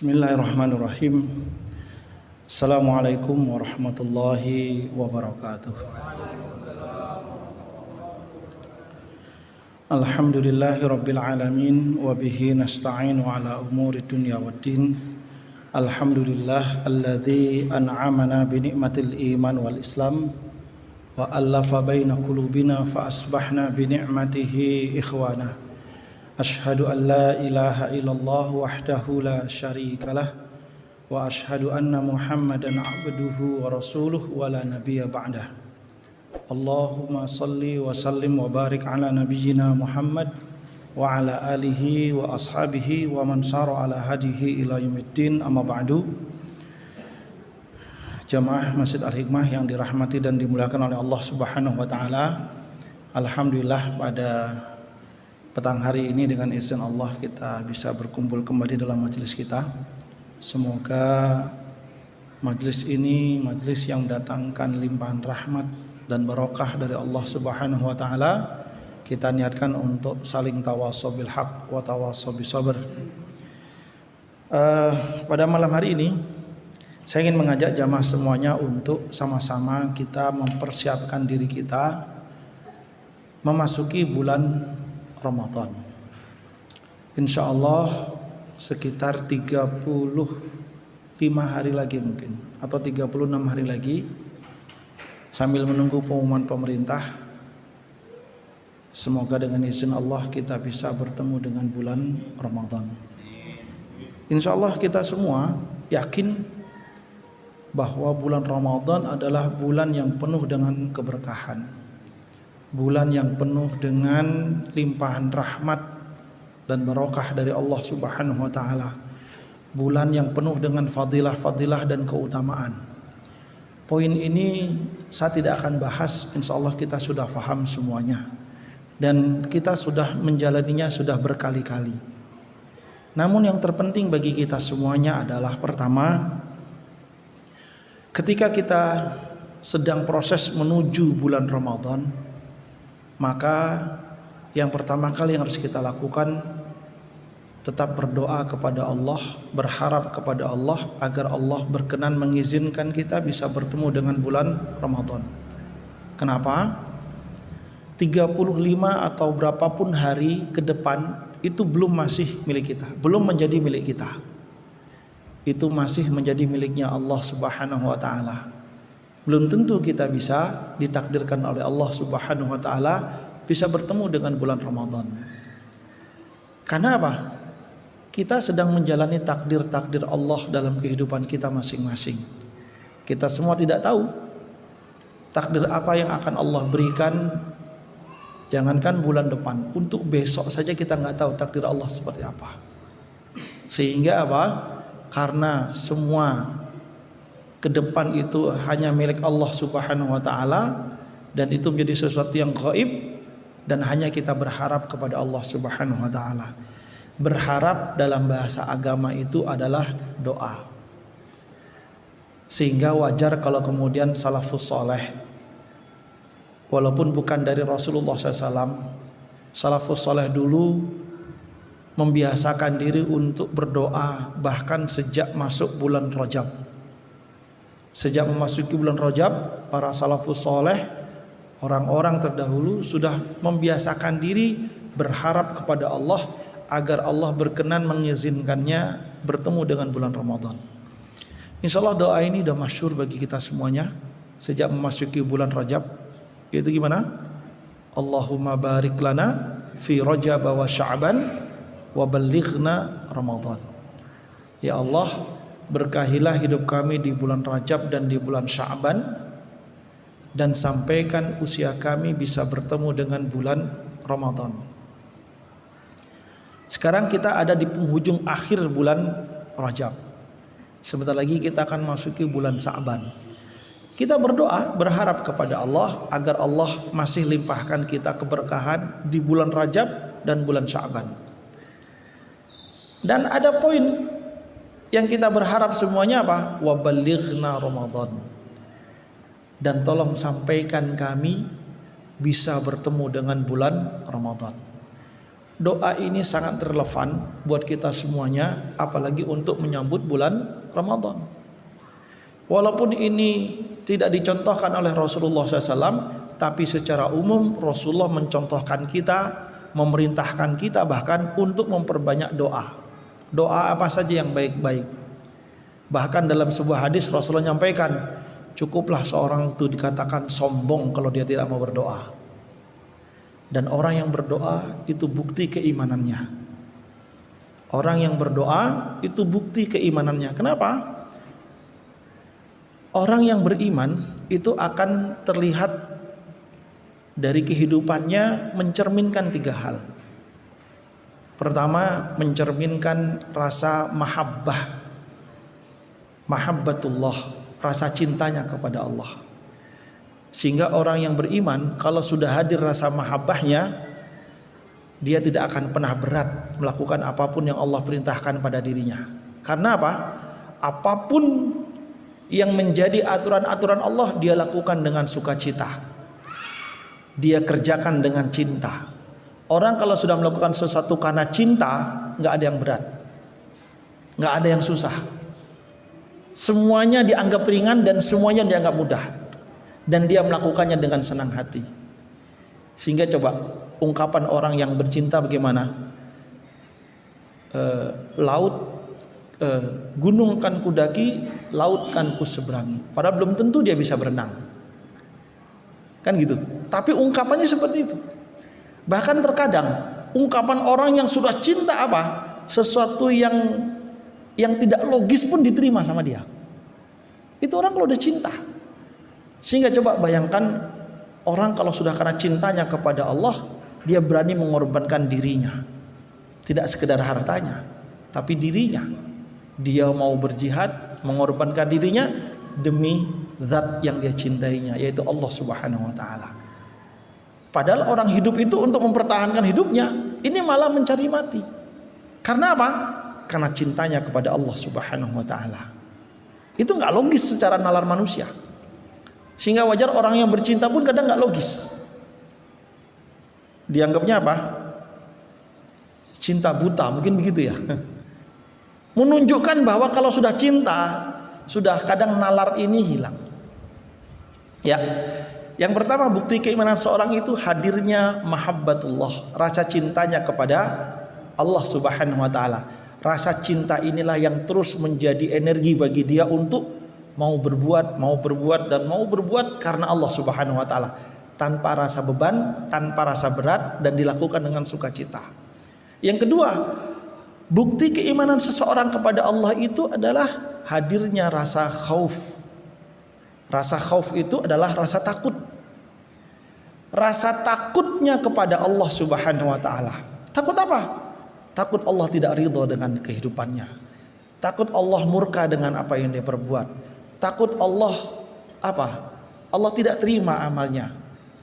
Bismillahirrahmanirrahim. Assalamualaikum warahmatullahi wabarakatuh. Alhamdulillahi rabbil alamin wa bihi nasta'inu ala umuri dunya waddin. Alhamdulillah alladzi an'amana bi ni'matil iman wal islam wa allafa baina qulubina fa asbahna bi ni'matihi ikhwana. Ashhadu an la ilaha illallah wahdahu la syarika lah wa ashhadu anna Muhammadan abduhu wa rasuluh wa la nabiyya ba'dah. Allahumma salli wa sallim wa barik ala nabiyyina Muhammad wa ala alihi wa ashabihi wa man sara ala hadihi ila yaumiddin, amma ba'du. Jamaah Masjid Al-Hikmah yang dirahmati dan dimuliakan oleh Allah Subhanahu wa taala. Alhamdulillah pada petang hari ini dengan izin Allah kita bisa berkumpul kembali dalam majelis kita. Semoga majelis ini majelis yang mendatangkan limpahan rahmat dan barokah dari Allah Subhanahu wa taala. Kita niatkan untuk saling tawasau bil haq wa tawasau bis sabr. Pada malam hari ini saya ingin mengajak jamaah semuanya untuk sama-sama kita mempersiapkan diri kita memasuki bulan Ramadan. Insya Allah sekitar 35 hari lagi mungkin, atau 36 hari lagi, sambil menunggu pengumuman pemerintah. Semoga dengan izin Allah kita bisa bertemu dengan bulan Ramadan. Insya Allah kita semua yakin bahwa bulan Ramadan adalah bulan yang penuh dengan keberkahan, bulan yang penuh dengan limpahan rahmat dan barokah dari Allah Subhanahu wa taala, bulan yang penuh dengan fadilah-fadilah dan keutamaan. Poin ini saya tidak akan bahas, insya Allah kita sudah paham semuanya dan kita sudah menjalaninya sudah berkali-kali. Namun yang terpenting bagi kita semuanya adalah pertama, ketika kita sedang proses menuju bulan Ramadan, maka yang pertama kali yang harus kita lakukan tetap berdoa kepada Allah, berharap kepada Allah agar Allah berkenan mengizinkan kita bisa bertemu dengan bulan Ramadan. Kenapa? 35 atau berapapun hari ke depan itu belum masih milik kita, belum menjadi milik kita. Itu masih menjadi miliknya Allah Subhanahu wa taala. Belum tentu kita bisa ditakdirkan oleh Allah Subhanahu wa taala bisa bertemu dengan bulan Ramadan. Karena apa? Kita sedang menjalani takdir-takdir Allah dalam kehidupan kita masing-masing. Kita semua tidak tahu takdir apa yang akan Allah berikan. Jangankan bulan depan, untuk besok saja kita nggak tahu takdir Allah seperti apa. Sehingga apa? Karena semua ke depan itu hanya milik Allah Subhanahu wa taala dan itu menjadi sesuatu yang gaib dan hanya kita berharap kepada Allah Subhanahu wa taala. Berharap dalam bahasa agama itu adalah doa. Sehingga wajar kalau kemudian salafus saleh, walaupun bukan dari Rasulullah SAW, salafus saleh dulu membiasakan diri untuk berdoa bahkan sejak masuk bulan Rajab. Sejak memasuki bulan Rajab, para salafus saleh, orang-orang terdahulu sudah membiasakan diri berharap kepada Allah agar Allah berkenan mengizinkannya bertemu dengan bulan Ramadan. Insya Allah doa ini sudah masyhur bagi kita semuanya sejak memasuki bulan Rajab. Yaitu gimana? Allahumma barik lana fi Rajab wa Sya'ban wa ballighna Ramadan. Ya Allah, berkahilah hidup kami di bulan Rajab dan di bulan Sya'ban, dan sampaikan usia kami bisa bertemu dengan bulan Ramadan. Sekarang kita ada di penghujung akhir bulan Rajab. Sebentar lagi kita akan masuki bulan Sya'ban. Kita berdoa, berharap kepada Allah agar Allah masih limpahkan kita keberkahan di bulan Rajab dan bulan Sya'ban. Dan ada poin yang kita berharap semuanya apa? Wa ballighna Ramadan. Dan tolong sampaikan kami bisa bertemu dengan bulan Ramadan. doa ini sangat relevan buat kita semuanya, apalagi untuk menyambut bulan Ramadan. Walaupun ini tidak dicontohkan oleh Rasulullah SAW, tapi secara umum Rasulullah mencontohkan kita, memerintahkan kita bahkan untuk memperbanyak doa. Doa apa saja yang baik-baik. Bahkan dalam sebuah hadis Rasulullah menyampaikan, cukuplah seorang itu dikatakan sombong kalau dia tidak mau berdoa. Dan orang yang berdoa itu bukti keimanannya. Orang yang berdoa itu bukti keimanannya. Kenapa? Orang yang beriman itu akan terlihat dari kehidupannya mencerminkan 3 hal. Pertama, mencerminkan rasa mahabbah, mahabbatullah, rasa cintanya kepada Allah. Sehingga orang yang beriman kalau sudah hadir rasa mahabbahnya, dia tidak akan pernah berat melakukan apapun yang Allah perintahkan pada dirinya. Karena apa? Apapun yang menjadi aturan-aturan Allah dia lakukan dengan sukacita. Dia kerjakan dengan cinta. Orang kalau sudah melakukan sesuatu karena cinta, nggak ada yang berat, nggak ada yang susah. Semuanya dianggap ringan dan semuanya dianggap mudah. Dan dia melakukannya dengan senang hati. Sehingga coba ungkapan orang yang bercinta bagaimana? Gunung kan kudaki, laut kan kuseberangi. Padahal belum tentu dia bisa berenang, kan gitu. Tapi ungkapannya seperti itu. Bahkan terkadang ungkapan orang yang sudah cinta apa? Sesuatu yang tidak logis pun diterima sama dia. Itu orang kalau udah cinta. Sehingga coba bayangkan orang kalau sudah karena cintanya kepada Allah, dia berani mengorbankan dirinya. Tidak sekedar hartanya, tapi dirinya. Dia mau berjihad, mengorbankan dirinya demi zat yang dia cintainya, yaitu Allah Subhanahu wa taala. Padahal orang hidup itu untuk mempertahankan hidupnya, ini malah mencari mati. Karena apa? Karena cintanya kepada Allah Subhanahu wa taala. Itu enggak logis secara nalar manusia. Sehingga wajar orang yang bercinta pun kadang enggak logis. Dianggapnya apa? Cinta buta, mungkin begitu ya. Menunjukkan bahwa kalau sudah cinta, sudah kadang nalar ini hilang. Ya. Yang pertama, bukti keimanan seorang itu hadirnya mahabbatullah, rasa cintanya kepada Allah Subhanahu wa taala. Rasa cinta inilah yang terus menjadi energi bagi dia untuk mau berbuat karena Allah Subhanahu wa taala, tanpa rasa beban, tanpa rasa berat, dan dilakukan dengan sukacita. Yang kedua, bukti keimanan seseorang kepada Allah itu adalah hadirnya rasa khauf. Rasa khauf itu adalah rasa takut. Rasa takutnya kepada Allah Subhanahu wa taala. Takut apa? Takut Allah tidak ridho dengan kehidupannya. Takut Allah murka dengan apa yang dia perbuat. Takut Allah apa? Allah tidak terima amalnya.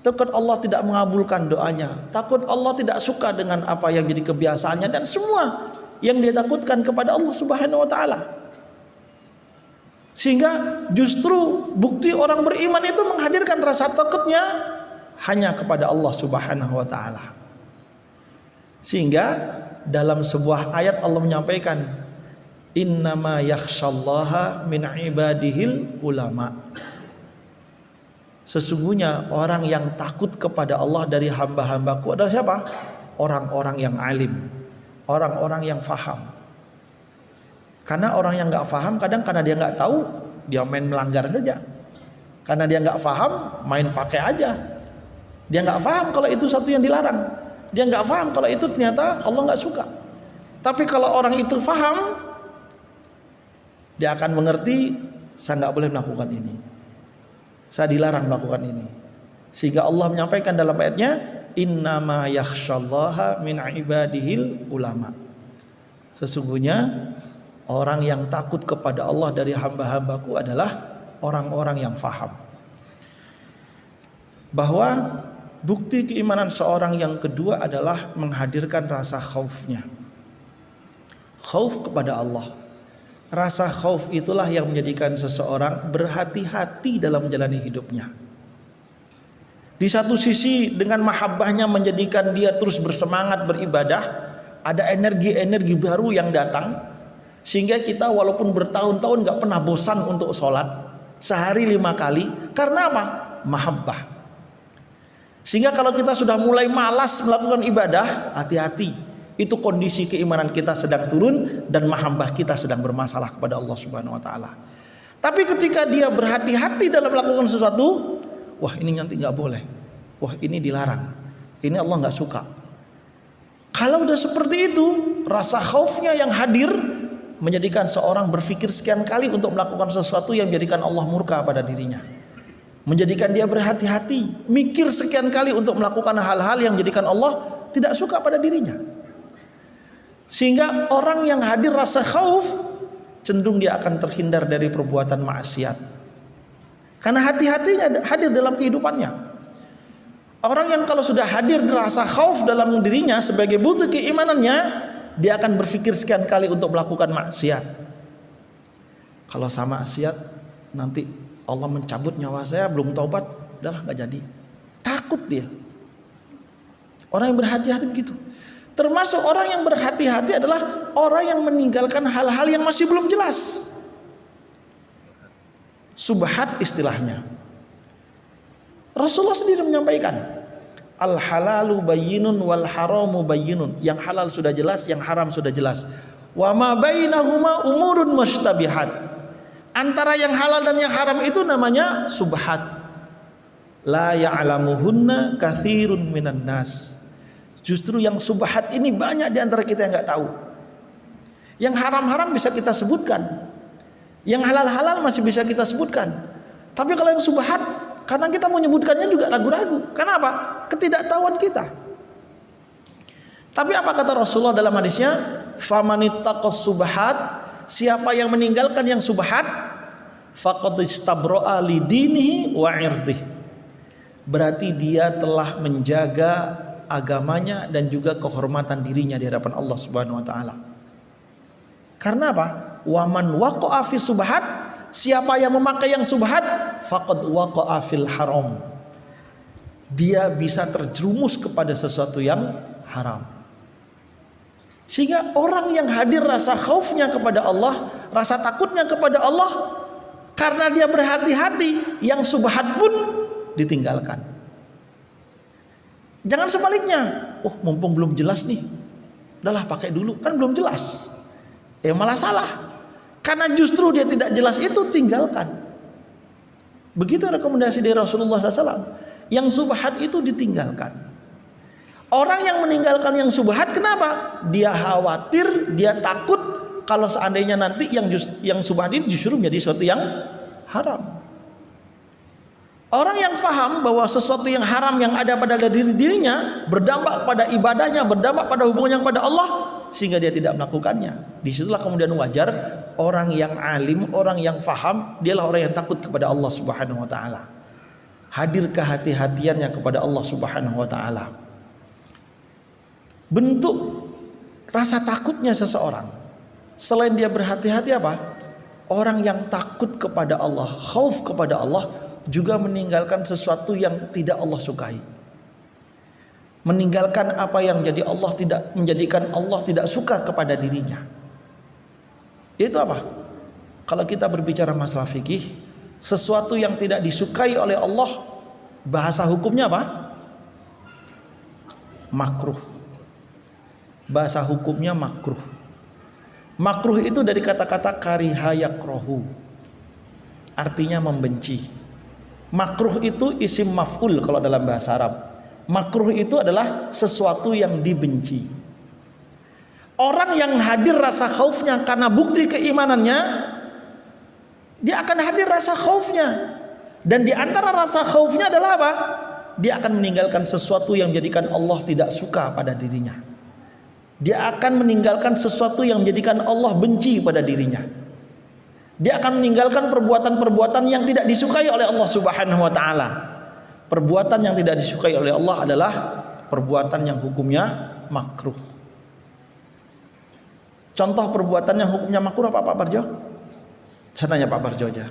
Takut Allah tidak mengabulkan doanya. Takut Allah tidak suka dengan apa yang jadi kebiasaannya, dan semua yang dia takutkan kepada Allah Subhanahu wa taala. Sehingga justru bukti orang beriman itu menghadirkan rasa takutnya hanya kepada Allah Subhanahu wa taala. Sehingga dalam sebuah ayat Allah menyampaikan, innama yakhshallaha min ibadihil ulama. Sesungguhnya orang yang takut kepada Allah dari hamba-hambaku adalah siapa? Orang-orang yang alim, orang-orang yang faham. Karena orang yang gak faham kadang karena dia gak tahu, dia main melanggar saja. Karena dia gak faham, main pakai aja. Dia gak faham kalau itu satu yang dilarang. Dia gak faham kalau itu ternyata Allah gak suka. Tapi kalau orang itu faham, dia akan mengerti, saya nggak boleh melakukan ini, saya dilarang melakukan ini. Sehingga Allah menyampaikan dalam ayatnya, innama yakhshallaha min ibadihil ulama. Sesungguhnya orang yang takut kepada Allah dari hamba-hambaku adalah orang-orang yang faham. Bahwa bukti keimanan seorang yang kedua adalah menghadirkan rasa khaufnya. Khauf kepada Allah. Rasa khauf itulah yang menjadikan seseorang berhati-hati dalam menjalani hidupnya. Di satu sisi dengan mahabbahnya menjadikan dia terus bersemangat beribadah, ada energi-energi baru yang datang, sehingga kita walaupun bertahun-tahun gak pernah bosan untuk sholat, sehari 5 kali. Karena apa? Mahabbah. Sehingga kalau kita sudah mulai malas melakukan ibadah, hati-hati, itu kondisi keimanan kita sedang turun dan mahabbah kita sedang bermasalah kepada Allah Subhanahu wa taala. Tapi ketika dia berhati-hati dalam melakukan sesuatu, wah ini nanti nggak boleh, wah ini dilarang, ini Allah nggak suka. Kalau udah seperti itu, rasa khaufnya yang hadir menjadikan seorang berpikir sekian kali untuk melakukan sesuatu yang menjadikan Allah murka pada dirinya, menjadikan dia berhati-hati, mikir sekian kali untuk melakukan hal-hal yang menjadikan Allah tidak suka pada dirinya. Sehingga orang yang hadir rasa khauf, cenderung dia akan terhindar dari perbuatan maksiat, karena hati-hatinya hadir dalam kehidupannya. Orang yang kalau sudah hadir rasa khauf dalam dirinya sebagai bukti keimanannya, dia akan berpikir sekian kali untuk melakukan maksiat. Kalau sama maksiat, nanti Allah mencabut nyawa saya, belum taubat, udahlah nggak jadi. Takut dia. Orang yang berhati-hati begitu. Termasuk orang yang berhati-hati adalah orang yang meninggalkan hal-hal yang masih belum jelas. Subhat istilahnya. Rasulullah sendiri menyampaikan, al halalu bayyinun wal haramu bayyinun. Yang halal sudah jelas, yang haram sudah jelas. Wa ma bainahuma umurun mustabihat. Antara yang halal dan yang haram itu namanya subhat. La ya'lamuhunna katsirun minan nas. Justru yang subhat ini banyak di antara kita yang nggak tahu. Yang haram-haram bisa kita sebutkan, yang halal-halal masih bisa kita sebutkan. Tapi kalau yang subhat, karena kita mau menyebutkannya juga ragu-ragu. Kenapa? Ketidaktahuan kita. Tapi apa kata Rasulullah dalam hadisnya? Famanittaqas subhat, siapa yang meninggalkan yang subhat, faqad istabra'a lidinihi wa irdihi. Berarti dia telah menjaga agamanya dan juga kehormatan dirinya di hadapan Allah Subhanahu wa taala. Karena apa? Waman waqa'a fi subhat, siapa yang memakai yang subhat, faqad waqa'a fil haram. Dia bisa terjerumus kepada sesuatu yang haram. Sehingga orang yang hadir rasa khaufnya kepada Allah, rasa takutnya kepada Allah, karena dia berhati-hati, yang subhat pun ditinggalkan. Jangan sebaliknya, oh mumpung belum jelas nih, udahlah pakai dulu, kan belum jelas. Malah salah, karena justru dia tidak jelas itu tinggalkan. Begitu rekomendasi dari Rasulullah SAW. Yang subhat itu ditinggalkan. Orang yang meninggalkan yang subhat, kenapa? Dia khawatir, dia takut kalau seandainya nanti yang subhat ini justru menjadi sesuatu yang haram. Orang yang faham bahwa sesuatu yang haram yang ada pada dirinya berdampak pada ibadahnya, berdampak pada hubungannya kepada Allah, sehingga dia tidak melakukannya. Disitulah kemudian wajar orang yang alim, orang yang faham, dialah orang yang takut kepada Allah Subhanahu wa taala. Hadir kehati-hatiannya kepada Allah Subhanahu wa taala. Bentuk rasa takutnya seseorang, selain dia berhati-hati apa? Orang yang takut kepada Allah, khauf kepada Allah, juga meninggalkan sesuatu yang tidak Allah sukai. Meninggalkan apa yang jadi Allah tidak, menjadikan Allah tidak suka kepada dirinya. Itu apa? Kalau kita berbicara masalah fikih, sesuatu yang tidak disukai oleh Allah, bahasa hukumnya apa? Makruh. Bahasa hukumnya makruh. Makruh itu dari kata-kata kariha yakrahu, artinya membenci. Makruh itu isim maf'ul kalau dalam bahasa Arab. Makruh itu adalah sesuatu yang dibenci. Orang yang hadir rasa khaufnya karena bukti keimanannya, dia akan hadir rasa khaufnya. Dan di antara rasa khaufnya adalah apa? Dia akan meninggalkan sesuatu yang menjadikan Allah tidak suka pada dirinya. Dia akan meninggalkan sesuatu yang menjadikan Allah benci pada dirinya. Dia akan meninggalkan perbuatan-perbuatan yang tidak disukai oleh Allah Subhanahu wa taala. Perbuatan yang tidak disukai oleh Allah adalah perbuatan yang hukumnya makruh. Contoh perbuatan yang hukumnya makruh apa Pak Barjo? Saya tanya Pak Barjo aja.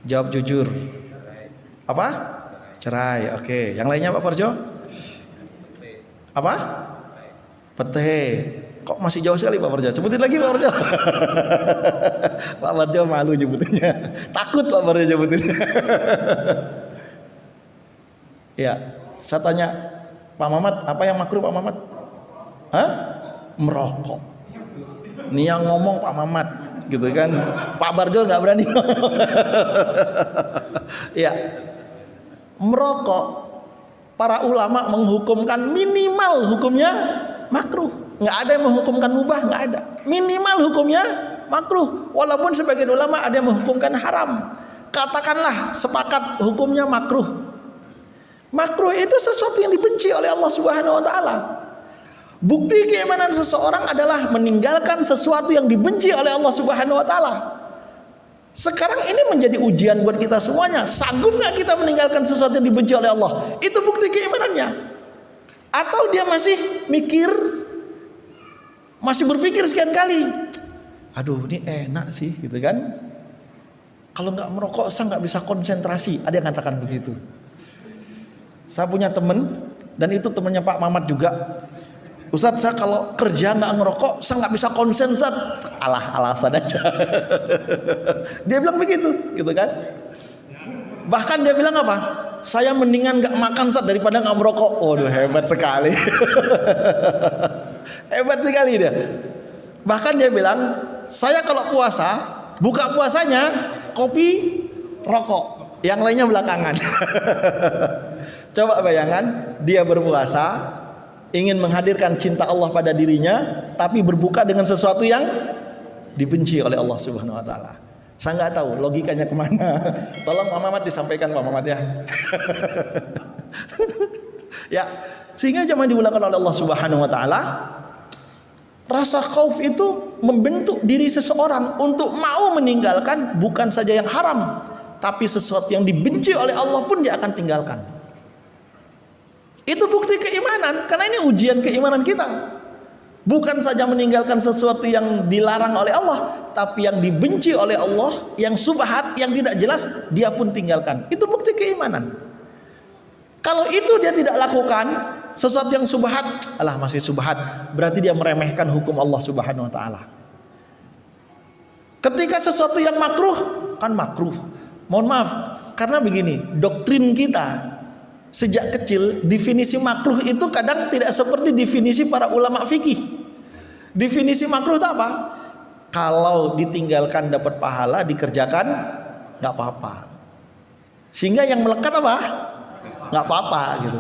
Jawab jujur. Apa? Cerai, oke. Yang lainnya Pak Parjo? Apa? Pete. Kok masih jauh sekali Pak Parjo? Sebutin lagi Pak Parjo. Pak Parjo malu nyebutinnya. Takut Pak Parjo nyebutinnya. Ya, saya tanya Pak Mamat, apa yang makruh Pak Mamat? Hah? Merokok. Ini yang ngomong Pak Mamat, gitu kan? Pak Barjo nggak berani. Ya, merokok. Para ulama menghukumkan minimal hukumnya makruh. Nggak ada yang menghukumkan mubah, nggak ada. Minimal hukumnya makruh. Walaupun sebagian ulama ada yang menghukumkan haram. Katakanlah sepakat hukumnya makruh. Makruh itu sesuatu yang dibenci oleh Allah Subhanahu wa taala. Bukti keimanan seseorang adalah meninggalkan sesuatu yang dibenci oleh Allah Subhanahu wa taala. Sekarang ini menjadi ujian buat kita semuanya. Sanggup nggak kita meninggalkan sesuatu yang dibenci oleh Allah? Itu bukti keimanannya. Atau dia masih mikir, masih berpikir sekian kali, aduh ini enak sih gitu kan. Kalau nggak merokok saya nggak bisa konsentrasi. Ada yang katakan begitu. Saya punya teman, dan itu temannya Pak Mamat juga. Ustadz, saya kalau kerja nggak ngerokok, saya nggak bisa konsen, Ustadz. Alasan aja. Dia bilang begitu, gitu kan? Bahkan dia bilang apa? Saya mendingan nggak makan, Ustadz, daripada nggak merokok. Waduh, hebat sekali. Hebat sekali dia. Bahkan dia bilang, saya kalau puasa, buka puasanya kopi, rokok, yang lainnya belakangan. Coba bayangkan, dia berpuasa, ingin menghadirkan cinta Allah pada dirinya, tapi berbuka dengan sesuatu yang dibenci oleh Allah Subhanahu wa taala. Saya nggak tahu logikanya kemana. Tolong Pak Mamat disampaikan Pak Mamat ya. Ya, sehingga jangan diulangkan oleh Allah Subhanahu wa taala. Rasa khauf itu membentuk diri seseorang untuk mau meninggalkan bukan saja yang haram, tapi sesuatu yang dibenci oleh Allah pun dia akan tinggalkan. Itu bukti keimanan, karena ini ujian keimanan kita. Bukan saja meninggalkan sesuatu yang dilarang oleh Allah, tapi yang dibenci oleh Allah, yang subhat, yang tidak jelas, dia pun tinggalkan. Itu bukti keimanan. Kalau itu dia tidak lakukan, sesuatu yang subhat, alah masih subhat, berarti dia meremehkan hukum Allah Subhanahu wa taala. Ketika sesuatu yang makruh, kan makruh. Mohon maaf, karena begini, doktrin kita sejak kecil, definisi makruh itu kadang tidak seperti definisi para ulama fikih. Definisi makruh itu apa? Kalau ditinggalkan dapat pahala, dikerjakan nggak apa-apa. Sehingga yang melekat apa? Nggak apa-apa gitu.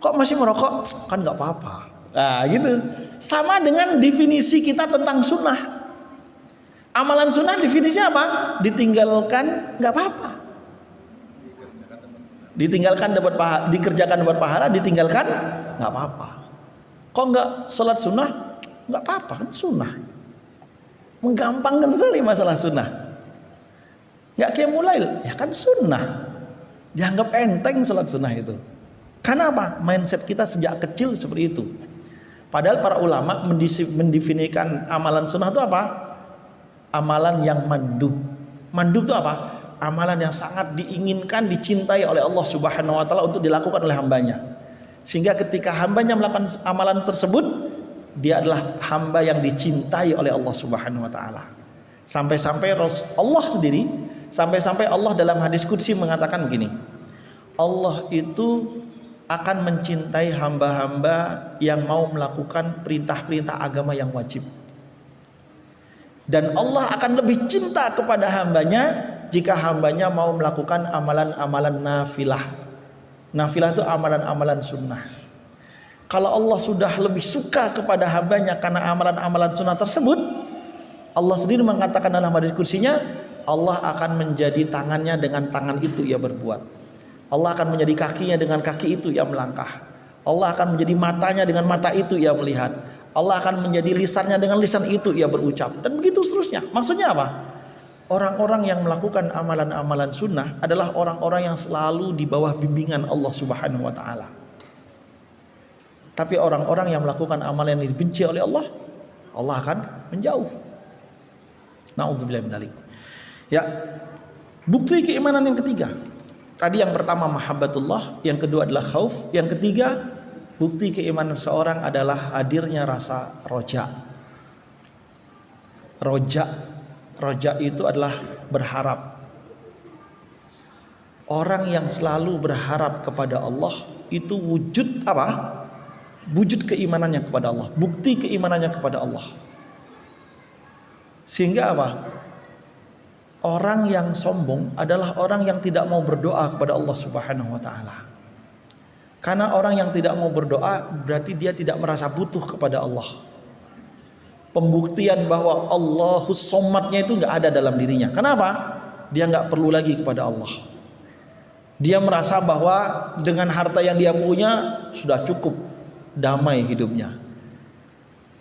Kok masih merokok? Kan nggak apa-apa. Nah gitu. Sama dengan definisi kita tentang sunnah. Amalan sunnah definisinya apa? Ditinggalkan nggak apa-apa. Ditinggalkan dapat pahala, dikerjakan dapat pahala, ditinggalkan nggak apa-apa. Kok nggak sholat sunnah? Nggak apa-apa, kan sunnah. Menggampangkan sekali masalah sunnah. Nggak qiyamul lail, ya kan sunnah. Dianggap enteng sholat sunnah itu. Karena apa? Mindset kita sejak kecil seperti itu. Padahal para ulama mendefinisikan amalan sunnah itu apa? Amalan yang mandub. Mandub itu apa? Amalan yang sangat diinginkan, dicintai oleh Allah Subhanahu wa taala untuk dilakukan oleh hambanya. Sehingga ketika hambanya melakukan amalan tersebut, dia adalah hamba yang dicintai oleh Allah Subhanahu wa taala. Sampai-sampai Allah sendiri, sampai-sampai Allah dalam hadis qudsi mengatakan begini. Allah itu akan mencintai hamba-hamba yang mau melakukan perintah-perintah agama yang wajib. Dan Allah akan lebih cinta kepada hambanya jika hambanya mau melakukan amalan-amalan nafilah. Nafilah itu amalan-amalan sunnah. Kalau Allah sudah lebih suka kepada hambanya karena amalan-amalan sunnah tersebut, Allah sendiri mengatakan dalam hadis kursinya, Allah akan menjadi tangannya dengan tangan itu ia berbuat. Allah akan menjadi kakinya dengan kaki itu ia melangkah. Allah akan menjadi matanya dengan mata itu ia melihat. Allah akan menjadi lisannya dengan lisan itu ia berucap. Dan begitu seterusnya. Maksudnya apa? Orang-orang yang melakukan amalan-amalan sunnah adalah orang-orang yang selalu di bawah bimbingan Allah Subhanahu wa taala. Tapi orang-orang yang melakukan amalan yang dibenci oleh Allah, Allah akan menjauh. Na'udzubillah min dzalik. Ya. Bukti keimanan yang ketiga. Tadi yang pertama mahabbatullah, yang kedua adalah khauf, yang ketiga bukti keimanan seorang adalah hadirnya rasa roja. Roja itu adalah berharap. Orang yang selalu berharap kepada Allah itu wujud apa? Wujud keimanannya kepada Allah, bukti keimanannya kepada Allah. Sehingga apa? Orang yang sombong adalah orang yang tidak mau berdoa kepada Allah Subhanahu wa taala. Karena orang yang tidak mau berdoa berarti dia tidak merasa butuh kepada Allah. Pembuktian bahwa Allahus Somadnya itu nggak ada dalam dirinya. Kenapa? Dia nggak perlu lagi kepada Allah. Dia merasa bahwa dengan harta yang dia punya sudah cukup damai hidupnya.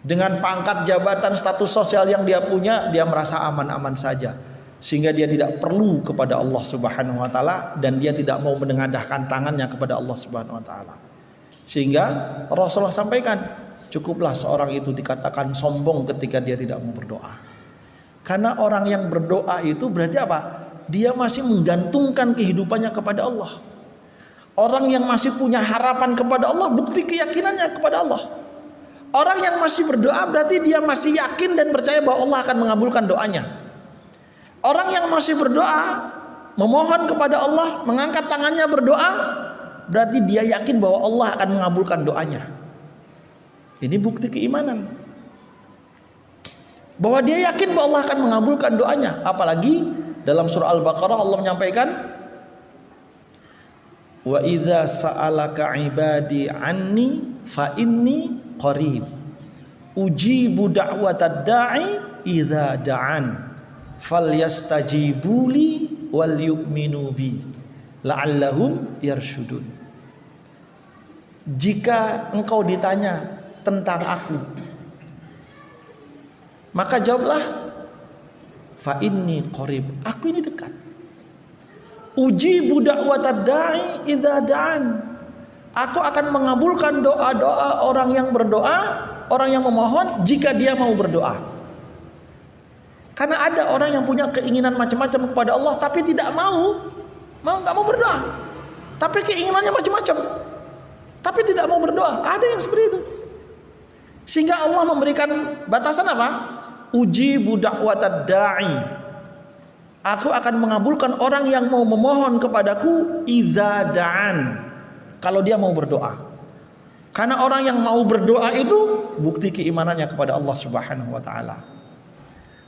Dengan pangkat jabatan status sosial yang dia punya, dia merasa aman-aman saja. Sehingga dia tidak perlu kepada Allah Subhanahu wa taala dan dia tidak mau menengadahkan tangannya kepada Allah Subhanahu wa taala. Sehingga Rasulullah sampaikan, cukuplah seorang itu dikatakan sombong ketika dia tidak mau berdoa. Karena orang yang berdoa itu berarti apa? Dia masih menggantungkan kehidupannya kepada Allah. Orang yang masih punya harapan kepada Allah, bukti keyakinannya kepada Allah. Orang yang masih berdoa berarti dia masih yakin dan percaya bahwa Allah akan mengabulkan doanya. Orang yang masih berdoa, memohon kepada Allah, mengangkat tangannya berdoa, berarti dia yakin bahwa Allah akan mengabulkan doanya. Ini bukti keimanan. Bahwa dia yakin bahwa Allah akan mengabulkan doanya. Apalagi dalam surah Al-Baqarah Allah menyampaikan, wa idza sa'alaka ibadi anni fa inni qarib ujibu da'watad da'i idza da'an falyastajibuli wal yu'minu bi la'allahum yarshudun. Jika engkau ditanya tentang aku, maka jawablah fa inni qarib, aku ini dekat. Ujibu da'watad da'i idza da'an, aku akan mengabulkan doa-doa orang yang berdoa, orang yang memohon jika dia mau berdoa. Karena ada orang yang punya keinginan macam-macam kepada Allah tapi tidak nggak mau berdoa. Tapi keinginannya macam-macam, tapi tidak mau berdoa. Ada yang seperti itu. Sehingga Allah memberikan batasan apa? Ujibu da'watad da'i, aku akan mengabulkan orang yang mau memohon kepadaku idza da'an, kalau dia mau berdoa. Karena orang yang mau berdoa itu bukti keimanannya kepada Allah Subhanahu wa taala.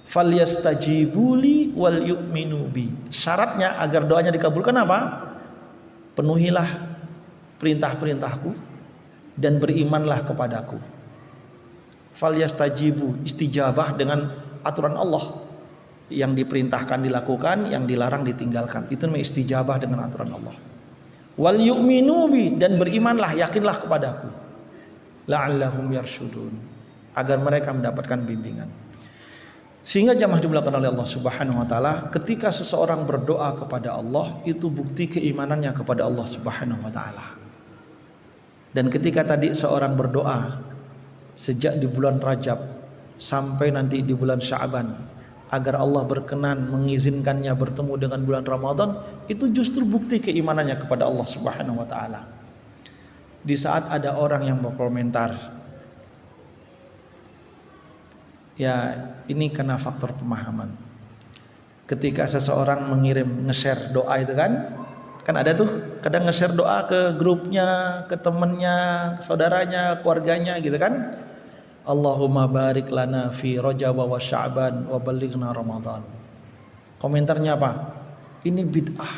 Falyastajibuli wal yu'minu bi. Syaratnya agar doanya dikabulkan apa? Penuhilah perintah-perintahku dan berimanlah kepadaku. Falyastajibu, istijabah dengan aturan Allah. Yang diperintahkan dilakukan, yang dilarang ditinggalkan. Itu namanya istijabah dengan aturan Allah. Wal yu'minu bi, dan berimanlah, yakinlah kepadaku. La'allahum yarshudun, agar mereka mendapatkan bimbingan. Sehingga jamaah dimulakan oleh Allah Subhanahu wa taala, ketika seseorang berdoa kepada Allah itu bukti keimanannya kepada Allah Subhanahu wa taala. Dan ketika tadi seorang berdoa sejak di bulan Rajab sampai nanti di bulan Sya'ban agar Allah berkenan mengizinkannya bertemu dengan bulan Ramadan, itu justru bukti keimanannya kepada Allah Subhanahu wa taala. Di saat ada orang yang berkomentar, ya ini karena faktor pemahaman. Ketika seseorang mengirim nge-share doa itu kan ada tuh kadang nge-share doa ke grupnya, ke temennya, ke saudaranya, keluarganya gitu kan. Allahumma barik lana fi Rajab wa Sya'ban wa ballighna Ramadan. Komentarnya apa? Ini bid'ah.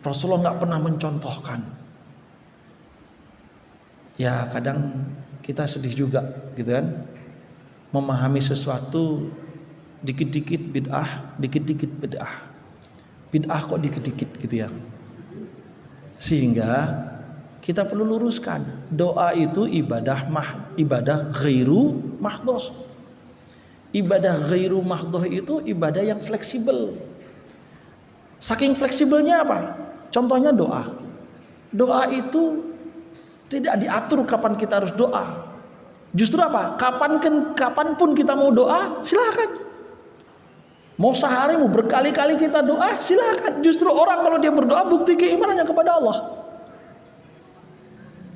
Rasulullah nggak pernah mencontohkan. Ya kadang kita sedih juga gitu kan. Memahami sesuatu dikit-dikit bid'ah, dikit-dikit bid'ah. Bid'ah kok dikit-dikit gitu ya. Sehingga kita perlu luruskan, doa itu ibadah ghairu mahdhah. Ibadah ghairu mahdhah itu ibadah yang fleksibel. Saking fleksibelnya apa? Contohnya doa. Doa itu tidak diatur kapan kita harus doa. Justru apa? Kapanpun kita mau doa, silakan. Mau sehari, mau berkali-kali kita doa, silakan. Justru orang kalau dia berdoa bukti keimanannya kepada Allah.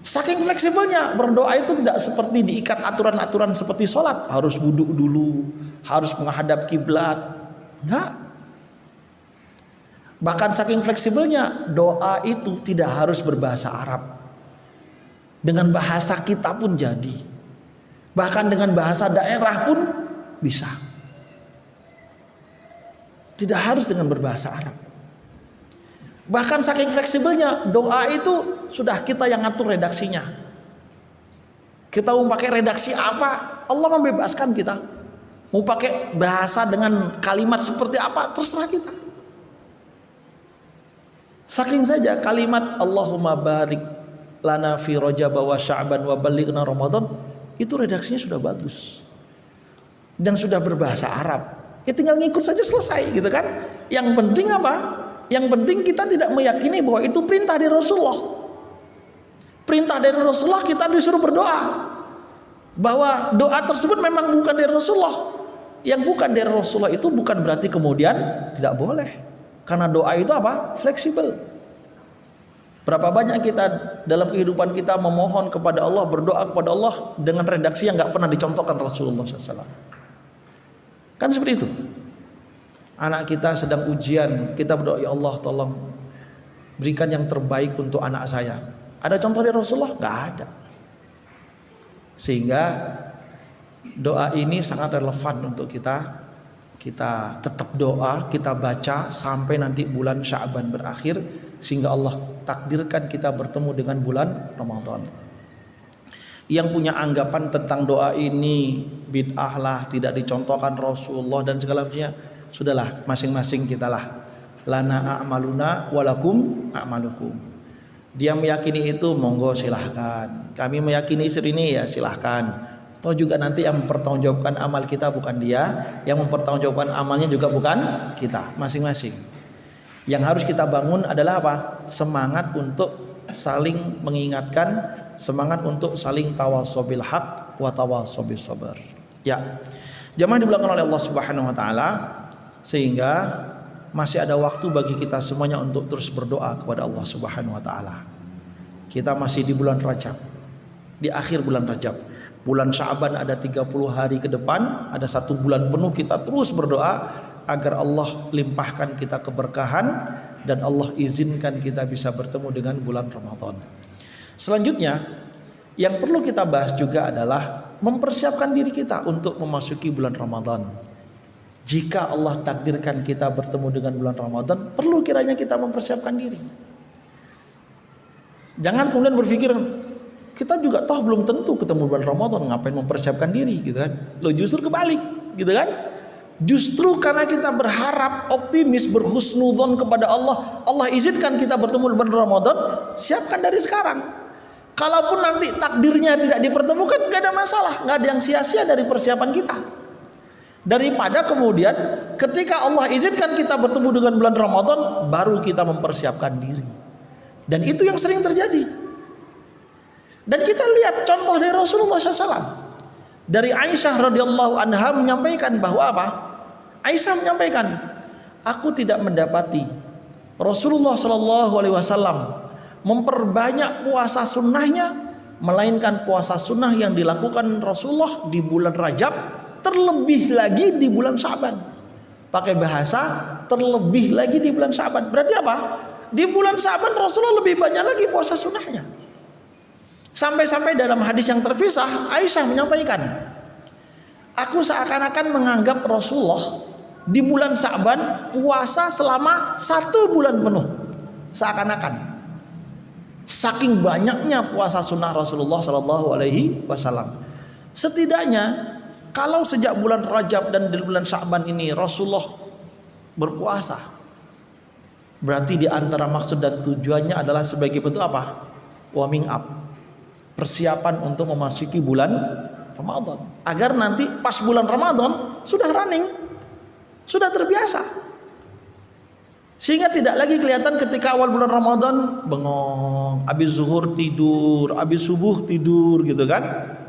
Saking fleksibelnya, berdoa itu tidak seperti diikat aturan-aturan seperti sholat. Harus wudhu dulu, harus menghadap kiblat. Enggak. Bahkan saking fleksibelnya, doa itu tidak harus berbahasa Arab. Dengan bahasa kita pun jadi. Bahkan dengan bahasa daerah pun bisa. Tidak harus dengan berbahasa Arab. Bahkan saking fleksibelnya, doa itu sudah kita yang ngatur redaksinya. Kita mau pakai redaksi apa, Allah membebaskan kita. Mau pakai bahasa dengan kalimat seperti apa, terserah kita. Saking saja kalimat Allahumma barik lana fi Rajab wa Sya'ban wa balighna Ramadan, itu redaksinya sudah bagus dan sudah berbahasa Arab. Ya tinggal ngikut saja, selesai gitu kan. Yang penting apa? Yang penting kita tidak meyakini bahwa itu perintah dari Rasulullah. Perintah dari Rasulullah, kita disuruh berdoa. Bahwa doa tersebut memang bukan dari Rasulullah. Yang bukan dari Rasulullah itu bukan berarti kemudian tidak boleh. Karena doa itu apa? Fleksibel. Berapa banyak kita dalam kehidupan kita memohon kepada Allah, berdoa kepada Allah dengan redaksi yang nggak pernah dicontohkan Rasulullah SAW. Kan seperti itu. Anak kita sedang ujian, kita berdoa, ya Allah tolong berikan yang terbaik untuk anak saya. Ada contoh dari Rasulullah? Nggak ada. Sehingga doa ini sangat relevan untuk kita tetap doa, kita baca sampai nanti bulan Sya'ban berakhir, sehingga Allah takdirkan kita bertemu dengan bulan Ramadan. Yang punya anggapan tentang doa ini bid'ah lah, tidak dicontohkan Rasulullah dan segala macamnya, sudahlah, masing-masing kita lah. Lana a'maluna walakum a'malukum. Dia meyakini itu, monggo silahkan. Kami meyakini ini, ya silahkan. Atau juga nanti yang mempertanggungjawabkan amal kita bukan dia, yang mempertanggungjawabkan amalnya juga bukan kita, masing-masing. Yang harus kita bangun adalah apa? Semangat untuk saling mengingatkan, semangat untuk saling tawasau bil haq wa tawasau bis sabr. Ya. Jamaah dimuliakan oleh Allah Subhanahu wa taala, sehingga masih ada waktu bagi kita semuanya untuk terus berdoa kepada Allah Subhanahu wa taala. Kita masih di bulan Rajab. Di akhir bulan Rajab. Bulan Sya'ban ada 30 hari ke depan, ada 1 bulan penuh kita terus berdoa agar Allah limpahkan kita keberkahan dan Allah izinkan kita bisa bertemu dengan bulan Ramadan. Selanjutnya yang perlu kita bahas juga adalah mempersiapkan diri kita untuk memasuki bulan Ramadan. Jika Allah takdirkan kita bertemu dengan bulan Ramadan, perlu kiranya kita mempersiapkan diri. Jangan kemudian berpikir, kita juga toh belum tentu ketemu bulan Ramadan, ngapain mempersiapkan diri gitu kan. Lo justru kebalik gitu kan. Justru karena kita berharap, optimis, berhusnudzon kepada Allah, Allah izinkan kita bertemu bulan Ramadan, siapkan dari sekarang. Kalaupun nanti takdirnya tidak dipertemukan, gak ada masalah, gak ada yang sia-sia dari persiapan kita. Daripada kemudian ketika Allah izinkan kita bertemu dengan bulan Ramadan, baru kita mempersiapkan diri. Dan itu yang sering terjadi. Dan kita lihat contoh dari Rasulullah SAW. Dari Aisyah radhiyallahu anha menyampaikan bahwa apa? Aisyah menyampaikan, aku tidak mendapati Rasulullah SAW memperbanyak puasa sunnahnya, melainkan puasa sunnah yang dilakukan Rasulullah di bulan Rajab, terlebih lagi di bulan Sya'ban. Pakai bahasa terlebih lagi di bulan Sya'ban. Berarti apa? Di bulan Sya'ban Rasulullah lebih banyak lagi puasa sunnahnya. Sampai-sampai dalam hadis yang terpisah, Aisyah menyampaikan, aku seakan-akan menganggap Rasulullah di bulan Sya'ban puasa selama 1 bulan penuh. Seakan-akan. Saking banyaknya puasa sunnah Rasulullah SAW. Setidaknya kalau sejak bulan Rajab dan di bulan Sya'ban ini Rasulullah berpuasa, berarti di antara maksud dan tujuannya adalah sebagai bentuk apa? Warming up, persiapan untuk memasuki bulan Ramadan, agar nanti pas bulan Ramadan sudah running, sudah terbiasa, sehingga tidak lagi kelihatan ketika awal bulan Ramadan bengong, habis zuhur tidur, habis subuh tidur gitu kan.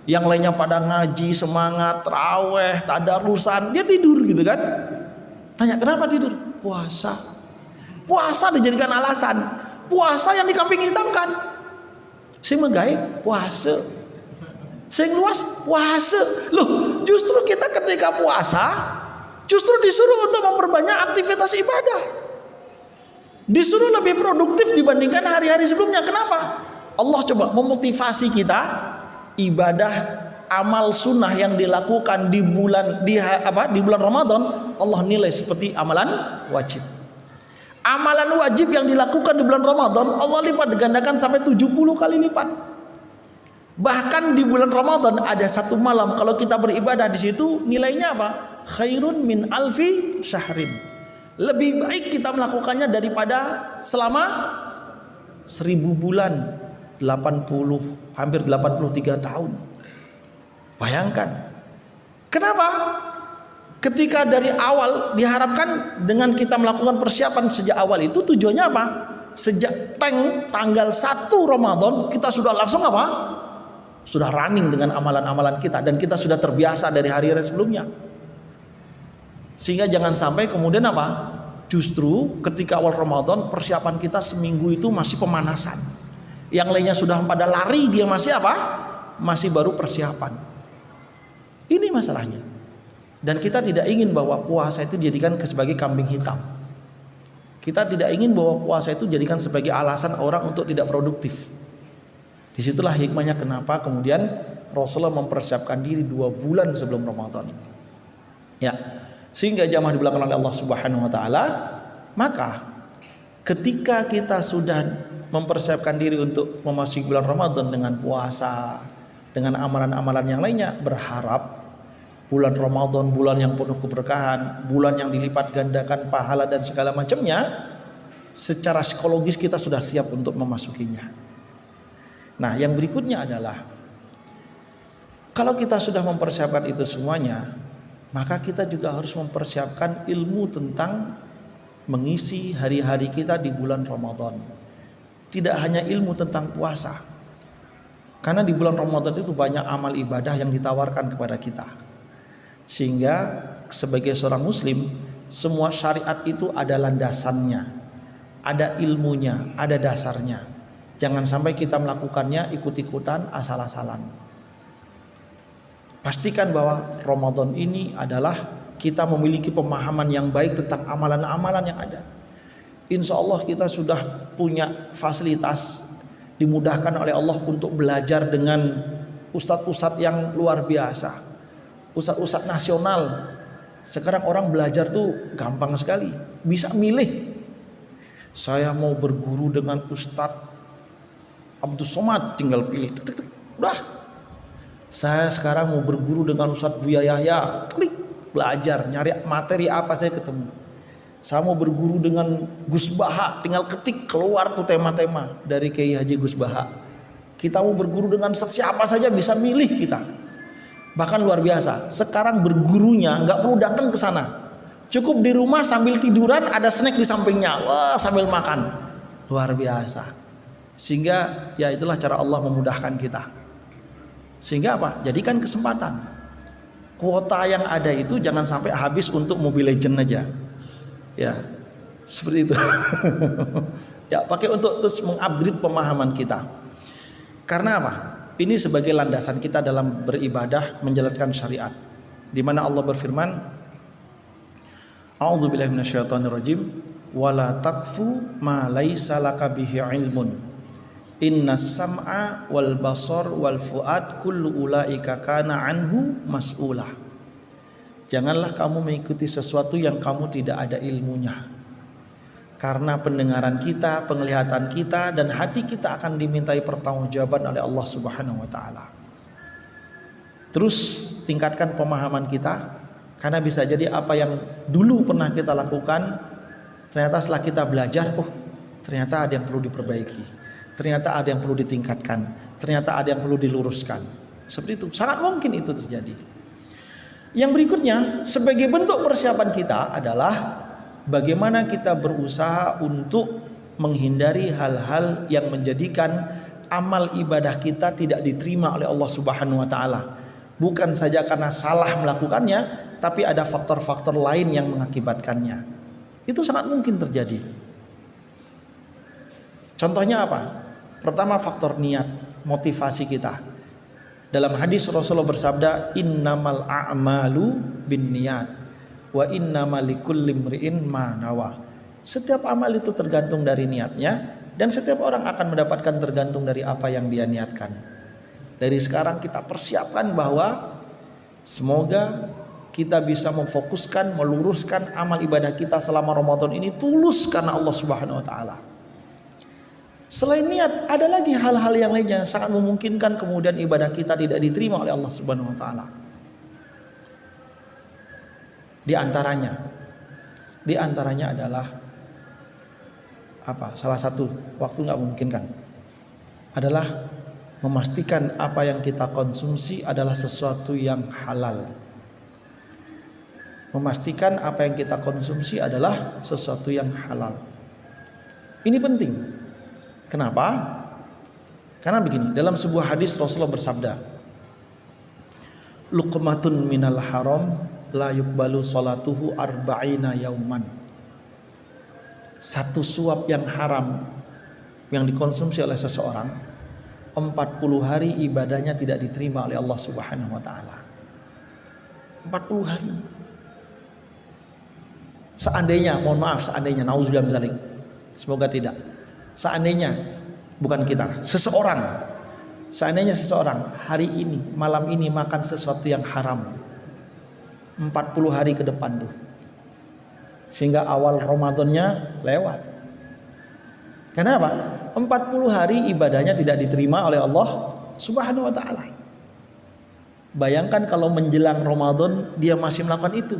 Yang lainnya pada ngaji, semangat, taraweh, tadarusan, dia tidur gitu kan. Tanya, kenapa tidur? Puasa. Puasa dijadikan alasan. Puasa yang dikambing hitamkan. Sing menggawe puasa. Sing luas puasa. Loh, justru kita ketika puasa justru disuruh untuk memperbanyak aktivitas ibadah. Disuruh lebih produktif dibandingkan hari-hari sebelumnya. Kenapa? Allah coba memotivasi kita ibadah amal sunnah yang dilakukan di bulan Ramadan, Allah nilai seperti amalan wajib. Amalan wajib yang dilakukan di bulan Ramadan Allah lipat gandakan sampai 70 kali lipat. Bahkan di bulan Ramadan ada satu malam kalau kita beribadah di situ nilainya apa? Khairun min alfi syahrin. Lebih baik kita melakukannya daripada selama 1000 bulan, 80 hampir 83 tahun. Bayangkan. Kenapa? Ketika dari awal diharapkan dengan kita melakukan persiapan sejak awal itu tujuannya apa? Sejak tanggal 1 Ramadan kita sudah langsung apa? Sudah running dengan amalan-amalan kita dan kita sudah terbiasa dari hari-hari sebelumnya. Sehingga jangan sampai kemudian apa? Justru ketika awal Ramadan persiapan kita seminggu itu masih pemanasan. Yang lainnya sudah pada lari, dia masih apa? Masih baru persiapan. Ini masalahnya. Dan kita tidak ingin bahwa puasa itu dijadikan sebagai kambing hitam. Kita tidak ingin bahwa puasa itu dijadikan sebagai alasan orang untuk tidak produktif. Disitulah hikmahnya kenapa kemudian Rasulullah mempersiapkan diri 2 bulan sebelum Ramadan. Ya, sehingga jamaah di belakang oleh Allah Subhanahu wa taala, maka ketika kita sudah mempersiapkan diri untuk memasuki bulan Ramadan dengan puasa, dengan amalan-amalan yang lainnya, berharap bulan Ramadan bulan yang penuh keberkahan, bulan yang dilipat gandakan pahala dan segala macamnya, secara psikologis kita sudah siap untuk memasukinya. Nah, yang berikutnya adalah kalau kita sudah mempersiapkan itu semuanya, maka kita juga harus mempersiapkan ilmu tentang mengisi hari-hari kita di bulan Ramadan. Tidak hanya ilmu tentang puasa. Karena di bulan Ramadan itu banyak amal ibadah yang ditawarkan kepada kita. Sehingga sebagai seorang muslim, semua syariat itu ada landasannya, ada ilmunya, ada dasarnya. Jangan sampai kita melakukannya ikut-ikutan asal-asalan. Pastikan bahwa Ramadan ini adalah kita memiliki pemahaman yang baik tentang amalan-amalan yang ada. Insya Allah kita sudah punya fasilitas, dimudahkan oleh Allah untuk belajar dengan ustadz-ustadz yang luar biasa, ustadz-ustadz nasional. Sekarang orang belajar tuh gampang sekali, bisa milih. Saya mau berguru dengan Ustadz Abdul Somad, tinggal pilih, udah. Saya sekarang mau berguru dengan Ustadz Buya Yahya, klik, belajar, nyari materi apa saya ketemu. Saya mau berguru dengan Gus Baha, tinggal ketik keluar tuh tema-tema dari Kiai Haji Gus Baha. Kita mau berguru dengan siapa saja bisa milih kita. Bahkan luar biasa. Sekarang bergurunya nggak perlu datang ke sana. Cukup di rumah sambil tiduran ada snack di sampingnya. Wah, sambil makan. Luar biasa. Sehingga ya itulah cara Allah memudahkan kita. Sehingga apa? Jadikan kesempatan. Kuota yang ada itu jangan sampai habis untuk Mobile Legends aja. Ya, seperti itu. Ya, pakai untuk terus mengupgrade pemahaman kita. Karena apa? Ini sebagai landasan kita dalam beribadah menjalankan syariat. Di mana Allah berfirman, A'udzubillahi minasyaitonirrajim, wala taqfu ma laisa laka bihi ilmun. Innas sam'a wal basar wal fuad kullu ulaika kana anhu mas'ulah. Janganlah kamu mengikuti sesuatu yang kamu tidak ada ilmunya. Karena pendengaran kita, penglihatan kita dan hati kita akan dimintai pertanggungjawaban oleh Allah Subhanahu wa taala. Terus tingkatkan pemahaman kita, karena bisa jadi apa yang dulu pernah kita lakukan ternyata setelah kita belajar, oh ternyata ada yang perlu diperbaiki. Ternyata ada yang perlu ditingkatkan, ternyata ada yang perlu diluruskan. Seperti itu, sangat mungkin itu terjadi. Yang berikutnya, sebagai bentuk persiapan kita adalah bagaimana kita berusaha untuk menghindari hal-hal yang menjadikan amal ibadah kita tidak diterima oleh Allah Subhanahu wa taala. Bukan saja karena salah melakukannya, tapi ada faktor-faktor lain yang mengakibatkannya. Itu sangat mungkin terjadi. Contohnya apa? Pertama, faktor niat, motivasi kita. Dalam hadis Rasulullah bersabda, innamal a'malu binniyat wa innamal likulli imri'in ma nawa. Setiap amal itu tergantung dari niatnya, dan setiap orang akan mendapatkan tergantung dari apa yang dia niatkan. Dari sekarang kita persiapkan bahwa semoga kita bisa memfokuskan, meluruskan amal ibadah kita selama Ramadan ini tulus karena Allah Subhanahu wa taala. Selain niat, ada lagi hal-hal yang lainnya yang sangat memungkinkan kemudian ibadah kita tidak diterima oleh Allah Subhanahu wa taala. Di antaranya adalah apa? Salah satu, waktu nggak memungkinkan, adalah memastikan apa yang kita konsumsi adalah sesuatu yang halal. Memastikan apa yang kita konsumsi adalah sesuatu yang halal. Ini penting. Kenapa? Karena begini, dalam sebuah hadis Rasulullah bersabda, luqmatun minal haram la yuqbalu salatuhu arba'ina yauman. Satu suap yang haram yang dikonsumsi oleh seseorang, 40 hari ibadahnya tidak diterima oleh Allah Subhanahu wa taala. 40 hari. Seandainya, mohon maaf, seandainya nauzubillah min dzalik. Semoga tidak. Seandainya, bukan kita, seandainya seseorang hari ini, malam ini makan sesuatu yang haram 40 hari ke depan tuh, sehingga awal Ramadannya lewat. Kenapa? 40 hari ibadahnya tidak diterima oleh Allah Subhanahu wa taala. Bayangkan kalau menjelang Ramadan dia masih melakukan itu.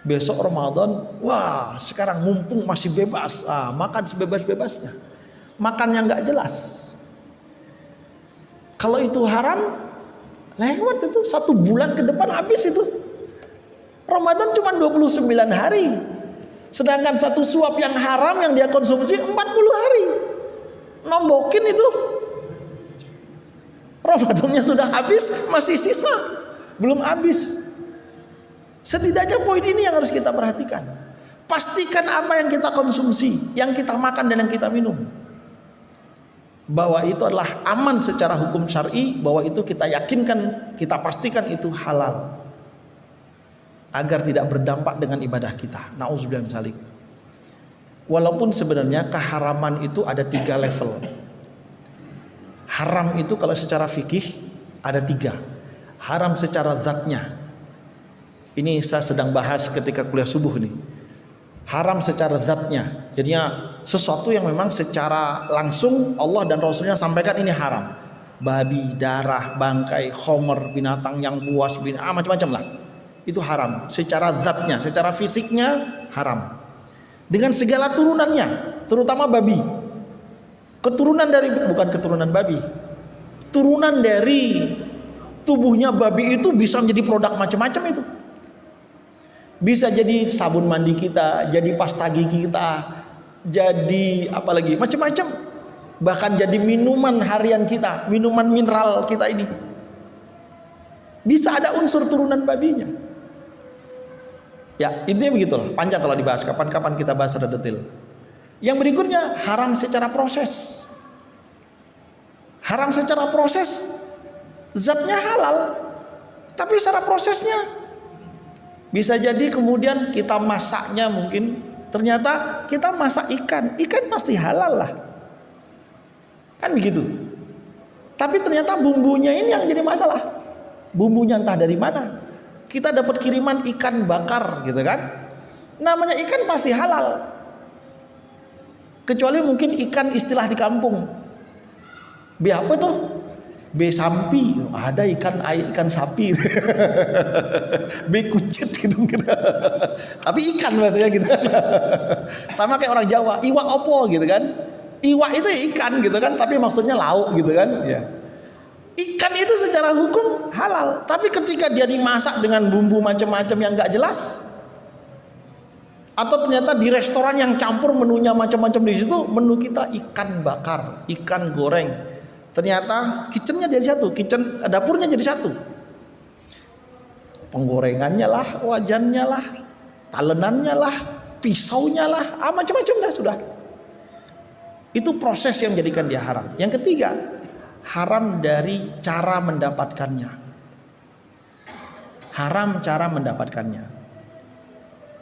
Besok Ramadan, wah sekarang mumpung masih bebas, makan sebebas-bebasnya, makan yang nggak jelas. Kalau itu haram, lewat itu 1 bulan ke depan habis itu. Ramadan cuma 29 hari, sedangkan satu suap yang haram yang dia konsumsi 40 hari, nombokin itu. Ramadannya sudah habis, masih sisa, belum habis. Setidaknya poin ini yang harus kita perhatikan. Pastikan apa yang kita konsumsi, yang kita makan dan yang kita minum, bahwa itu adalah aman secara hukum syar'i, bahwa itu kita yakinkan, kita pastikan itu halal, agar tidak berdampak dengan ibadah kita. Nauzubillah min dzalik. Walaupun sebenarnya keharaman itu ada 3 level. Haram itu kalau secara fikih ada 3. Haram secara zatnya. Ini saya sedang bahas ketika kuliah subuh nih. Haram secara zatnya, jadinya sesuatu yang memang secara langsung Allah dan Rasulnya sampaikan ini haram. Babi, darah, bangkai, khomer, binatang yang buas, macam-macam lah. Itu haram secara zatnya, secara fisiknya haram. Dengan segala turunannya, terutama babi. Bukan keturunan babi. Turunan dari tubuhnya babi itu bisa menjadi produk macam-macam itu. Bisa jadi sabun mandi kita, jadi pasta gigi kita, jadi apalagi macam-macam. Bahkan jadi minuman harian kita, minuman mineral kita ini. Bisa ada unsur turunan babinya. Ya, intinya begitulah. Panjang kalau dibahas, kapan-kapan kita bahas secara detail. Yang berikutnya, haram secara proses. Haram secara proses, zatnya halal, tapi secara prosesnya bisa jadi kemudian kita masaknya, mungkin ternyata kita masak ikan pasti halal lah, kan begitu. Tapi ternyata bumbunya ini yang jadi masalah. Bumbunya entah dari mana. Kita dapat kiriman ikan bakar gitu kan, namanya ikan pasti halal, kecuali mungkin ikan istilah di kampung. B apa tuh? B sampi, ada ikan sapi. B kucit gitu. Tapi ikan bahasanya gitu. Sama kayak orang Jawa, iwak opo gitu kan. Iwak itu ikan gitu kan, tapi maksudnya lauk gitu kan. Ya. Ikan itu secara hukum halal, tapi ketika dia dimasak dengan bumbu macam-macam yang nggak jelas, atau ternyata di restoran yang campur menunya macam-macam, di situ menu kita ikan bakar, ikan goreng. Ternyata kitchennya jadi satu, dapurnya jadi satu. Penggorengannya lah, wajannya lah, talenannya lah, pisaunya lah, macam-macam dah sudah. Itu proses yang menjadikan dia haram. Yang ketiga, haram dari cara mendapatkannya. Haram cara mendapatkannya.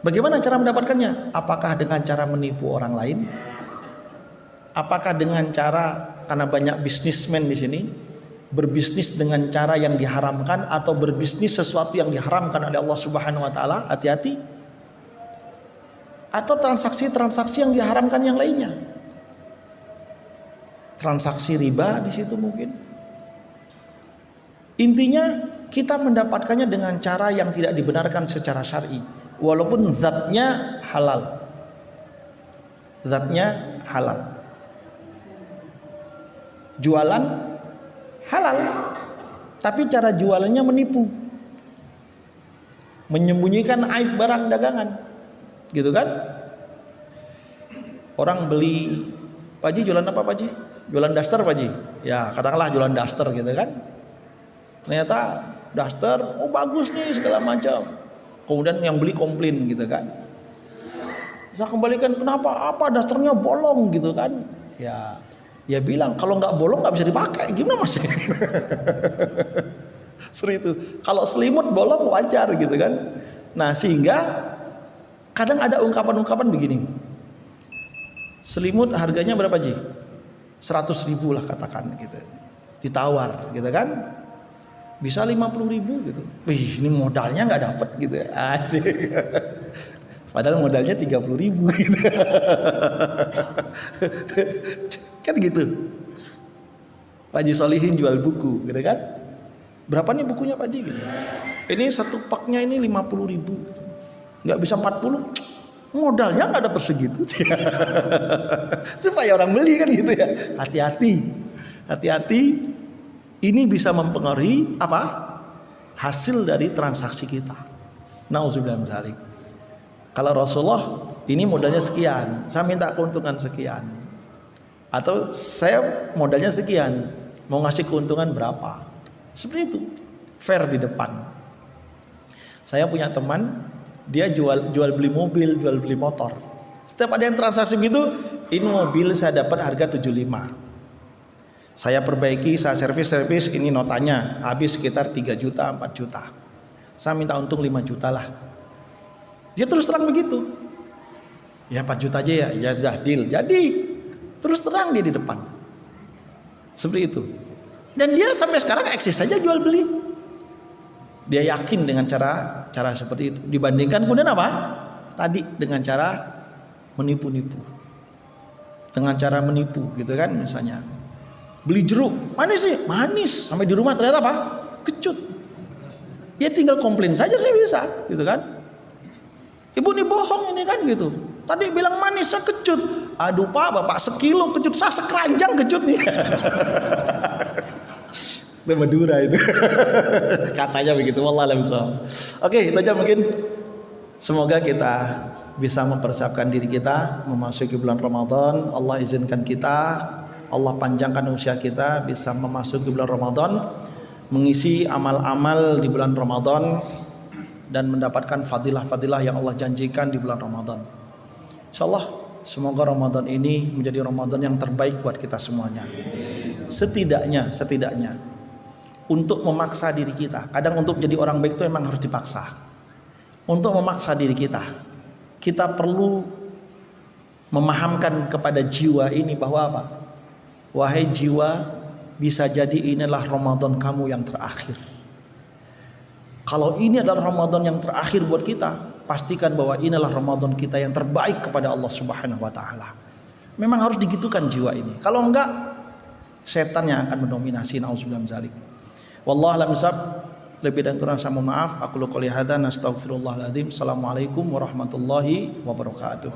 Bagaimana cara mendapatkannya? Apakah dengan cara menipu orang lain? Apakah dengan cara, karena banyak bisnismen di sini, berbisnis dengan cara yang diharamkan atau berbisnis sesuatu yang diharamkan oleh Allah Subhanahu wa taala? Hati-hati. Atau transaksi-transaksi yang diharamkan yang lainnya. Transaksi riba di situ mungkin. Intinya kita mendapatkannya dengan cara yang tidak dibenarkan secara syar'i, walaupun zatnya halal. Zatnya halal. Jualan halal, tapi cara jualannya menipu, menyembunyikan aib barang dagangan, gitu kan? Orang beli, Pak Ji jualan apa Pak Ji? Jualan daster Pak Ji? Ya katakanlah jualan daster gitu kan? Ternyata daster, oh bagus nih segala macam. Kemudian yang beli komplain gitu kan? Saya kembalikan, kenapa? Apa dasternya bolong gitu kan? Ya bilang kalau nggak bolong nggak bisa dipakai, gimana mas? Seru itu. Kalau selimut bolong wajar gitu kan. Nah sehingga kadang ada ungkapan-ungkapan begini. Selimut harganya berapa Ji? 100.000 lah katakan gitu. Ditawar gitu kan. Bisa 50.000 gitu. Wih ini modalnya nggak dapet gitu. Asik. Padahal modalnya 30.000 gitu. Kan gitu. Pak Haji Solihin jual buku gitu kan. Berapa nih bukunya Pak Haji gitu. Ini satu paknya ini 50.000. Nggak bisa 40. Modalnya nggak ada persegitu. Supaya orang beli kan gitu ya. Hati-hati. Hati-hati. Ini bisa mempengaruhi apa? Hasil dari transaksi kita. Nauzubillah min dzalik. Kalau Rasulullah ini modalnya sekian, saya minta keuntungan sekian. Atau saya modalnya sekian, mau ngasih keuntungan berapa? Seperti itu, fair di depan. Saya punya teman, dia jual beli mobil, jual beli motor. Setiap ada yang transaksi gitu, ini mobil saya dapat harga 75. Saya perbaiki, saya servis, ini notanya habis sekitar 3 juta, 4 juta. Saya minta untung 5 juta lah. Dia terus terang begitu. Ya 4 juta aja ya, ya sudah deal. Jadi terus terang dia di depan. Seperti itu. Dan dia sampai sekarang eksis saja jual beli. Dia yakin dengan cara seperti itu. Dibandingkan kemudian apa? Tadi dengan cara menipu-nipu. Dengan cara menipu gitu kan misalnya. Beli jeruk, manis sih, manis. Sampai di rumah ternyata apa? Kecut. Ya tinggal komplain saja sih bisa, gitu kan? Ibu ini bohong ini kan gitu. Tadi bilang manis, saya kecut. Aduh Pak, Bapak sekilo kecut, saya sekeranjang kecut nih. Itu Madura itu. Katanya begitu, wallahualam bishawab. Oke, itu aja mungkin. Semoga kita bisa mempersiapkan diri kita memasuki bulan Ramadan. Allah izinkan kita, Allah panjangkan usia kita bisa memasuki bulan Ramadan, mengisi amal-amal di bulan Ramadan dan mendapatkan fadilah-fadilah yang Allah janjikan di bulan Ramadan. Insyaallah semoga Ramadan ini menjadi Ramadan yang terbaik buat kita semuanya. Setidaknya untuk memaksa diri kita. Kadang untuk menjadi orang baik itu memang harus dipaksa. Untuk memaksa diri kita perlu memahamkan kepada jiwa ini bahwa apa? Wahai jiwa, bisa jadi inilah Ramadan kamu yang terakhir. Kalau ini adalah Ramadan yang terakhir buat kita, pastikan bahwa inilah Ramadan kita yang terbaik kepada Allah Subhanahu wa taala. Memang harus digitukan jiwa ini. Kalau enggak, setan yang akan mendominasi. Nauzubillah min dzalik. Wallahu a'lam bishawab. Lebih dan kurang saya mohon maaf. Aku qouli hadza nastaghfirullahal azim. Assalamualaikum warahmatullahi wabarakatuh.